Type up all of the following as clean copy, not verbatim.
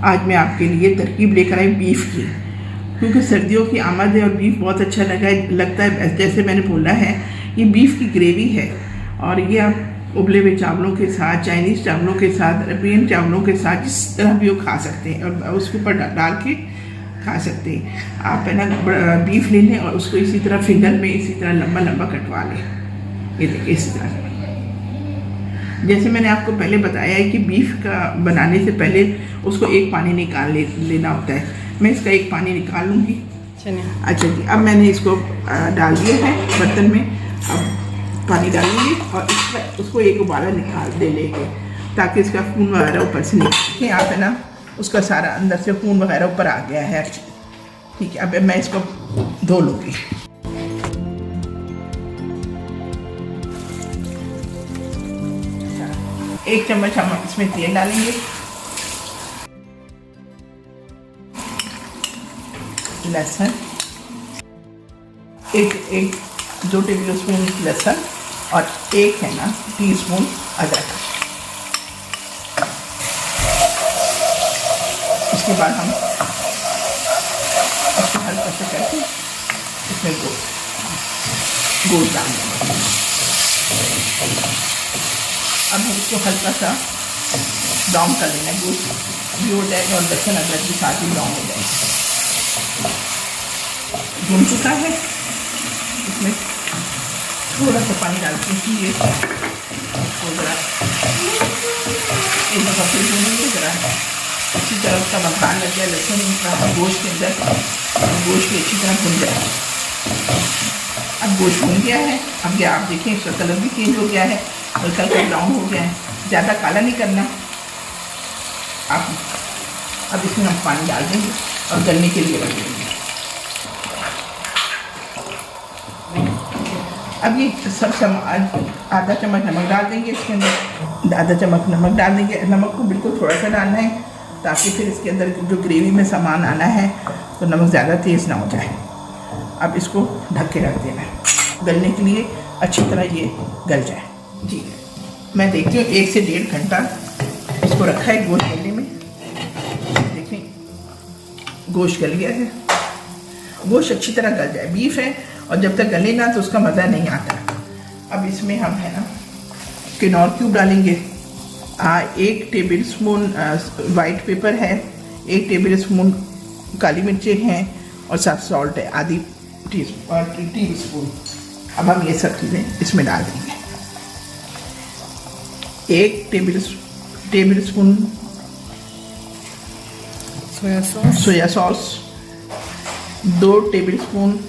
आज मैं आपके लिए तरकीब लेकर आई बीफ की, क्योंकि सर्दियों की आमद है और बीफ बहुत अच्छा लगता है। जैसे मैंने बोला है, ये बीफ की ग्रेवी है और ये आप उबले हुए चावलों के साथ, चाइनीज़ चावलों के साथ, अरबियन चावलों के साथ, जिस तरह भी वो खा सकते हैं और उसके ऊपर डाल के खा सकते हैं। आप है ना बीफ ले लें और उसको इसी तरह फिंगर में इसी तरह लंबा लंबा कटवा लें। ये देखिए इसी तरह। जैसे मैंने आपको पहले बताया है कि बीफ का बनाने से पहले उसको एक पानी लेना होता है। मैं इसका एक पानी निकाल लूँगी। अच्छा जी, अब मैंने इसको डाल दिया है बर्तन में। अब पानी डालूंगी और उसको एक उबाला दे लेंगे ताकि इसका खून वगैरह ऊपर से निकले। आप है ना उसका सारा अंदर से खून वगैरह ऊपर आ गया है। ठीक है, अब मैं इसको धो लूँगी। एक चम्मच हम इसमें तेल डालेंगे, लहसुन, एक 2 टेबल स्पून लहसुन और एक है ना टीस्पून अदरक। उसके बाद हम इसको हल्का सा करके इसमें गोश्त डाल देंगे। अब हम इसको हल्का सा ब्राउन कर लेना है। गोश्त भी हो जाएगा और लहसुन अदरक भी साथ ही ब्राउन हो जाएगा। भून चुका है, इसमें थोड़ा सा पानी डालते हैं। ये ज़रा एक दफ़ा फिर भूनेंगे, ज़रा अच्छी तरह उसका मसाला लग गया लहसुन गोश्त के अंदर, गोश्त भी अच्छी तरह भुन जाए। अब गोश्त भुन गया है। अब ये आप देखें इसका कलर भी चेंज हो गया है, हल्का हल्का ब्राउन हो गया है। ज़्यादा काला नहीं करना आप। अब इसमें हम पानी डाल देंगे और गलने के लिए रख देंगे। अब ये आधा चम्मच नमक डाल देंगे इसके अंदर। आधा चम्मच नमक डाल देंगे। नमक को बिल्कुल थोड़ा सा डालना है ताकि फिर इसके अंदर जो ग्रेवी में सामान आना है तो नमक ज़्यादा तेज़ ना हो जाए। अब इसको ढक के रख देना है गलने के लिए, अच्छी तरह ये गल जाए। जी, मैं देखती हूँ 1 से 1.5 घंटा इसको रखा है गोश्त गलने में। देखें गोश्त गल गया है। गोश्त अच्छी तरह गल जाए, बीफ है और जब तक गले ना तो उसका मज़ा नहीं आता। अब इसमें हम है ना किनौर क्यूब डालेंगे। 1 टेबल स्पून वाइट पेपर है, 1 टेबल स्पून काली मिर्चें हैं और साथ सॉल्ट है आधी टी स्पून। अब हम ये सब चीज़ें इसमें डाल देंगे। 1 table spoon soya sauce, 2 table spoon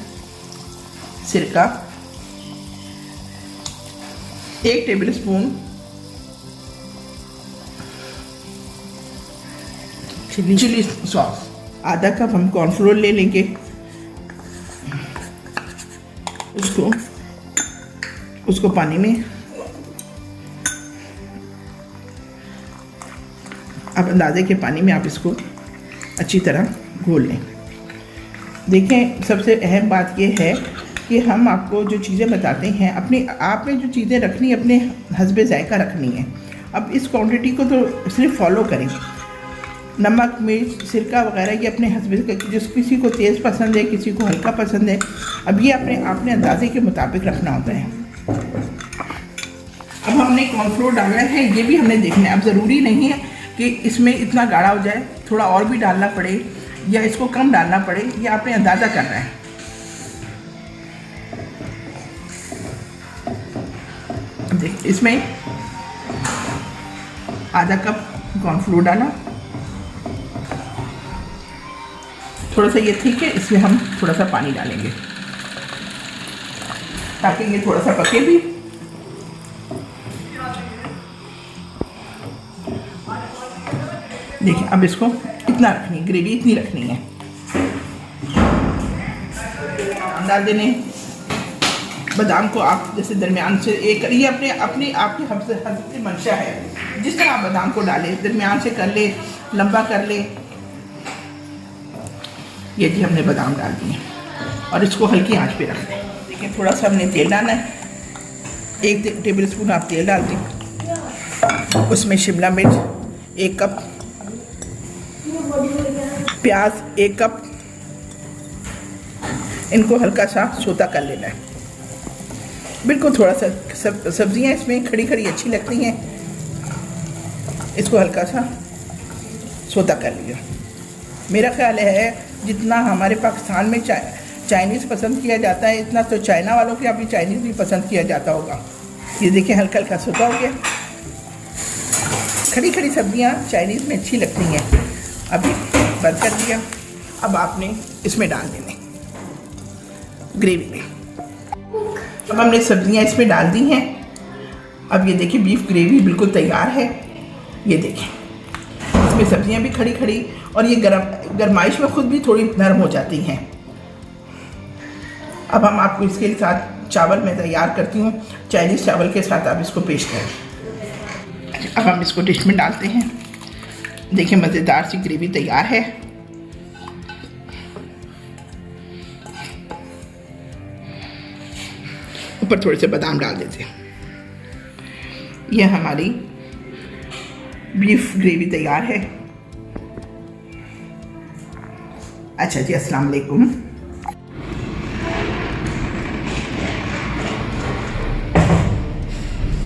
सिरका, 1 टेबल स्पून चिली सॉस, आधा कप हम कॉर्नफ्लोर ले लेंगे। उसको पानी में अब अंदाजे के पानी में आप इसको अच्छी तरह घोल लें। देखें सबसे अहम बात यह है कि हम आपको जो चीज़ें बताते हैं आपने जो चीज़ें रखनी अपने हस्बे ज़ायका रखनी है। अब इस क्वांटिटी को तो सिर्फ फॉलो करें। नमक, मिर्च, सिरका वगैरह ये अपने हस्बे का, जिस किसी को तेज़ पसंद है, किसी को हल्का पसंद है। अब ये आपने अंदाजे के मुताबिक रखना होता है। अब हमने कॉर्नफ्लोर डालना है, ये भी हमने देखना है। अब ज़रूरी नहीं है कि इसमें इतना गाढ़ा हो जाए, थोड़ा और भी डालना पड़े या इसको कम डालना पड़े, ये आपने अंदाज़ा करना है। देख इसमें आधा कप कॉर्नफ्लोर डाला, थोड़ा सा ये ठीक है। इसमें हम थोड़ा सा पानी डालेंगे ताकि ये थोड़ा सा पके भी। देखिए अब इसको इतना रखनी है, ग्रेवी इतनी रखनी है। डाल देने बादाम को आप जैसे दरमियान से एक, ये अपनी आपकी हस्ब मंशा है, जिस तरह आप बादाम को डालें, दरमियान से कर ले, लंबा कर ले। ये जी हमने बादाम डाल दिए और इसको हल्की आंच पे रख दें। देखिए थोड़ा सा हमने तेल डालना है, 1 टेबल स्पून आप तेल डाल दें। उसमें शिमला मिर्च 1 कप, प्याज 1 कप, इनको हल्का सा सोता कर लेना है। बिल्कुल थोड़ा सा सब्जियां इसमें खड़ी खड़ी अच्छी लगती हैं, इसको हल्का सा सोता कर लिया। मेरा ख्याल है जितना हमारे पाकिस्तान में चाइनीज़ पसंद किया जाता है, इतना तो चाइना वालों के यहाँ भी चाइनीज़ भी पसंद किया जाता होगा। ये देखिए हल्का हल्का सोता हो गया। खड़ी खड़ी सब्जियां चाइनीज़ में अच्छी लगती हैं। अभी बंद कर दिया। अब आपने इसमें डाल देने ग्रेवी में। अब हमने सब्जियां इसमें डाल दी हैं। अब ये देखिए बीफ ग्रेवी बिल्कुल तैयार है। ये देखिए इसमें सब्जियां भी खड़ी खड़ी और ये गरमाइश में खुद भी थोड़ी नरम हो जाती हैं। अब हम आपको इसके साथ चावल मैं तैयार करती हूँ, चाइनीज़ चावल के साथ आप इसको पेश करें। अब हम इसको डिश में डालते हैं। देखिए मज़ेदार सी ग्रेवी तैयार है। ऊपर थोड़े से बादाम डाल देते हैं। यह हमारी बीफ ग्रेवी तैयार है। अच्छा जी, अस्सलाम वालेकुम।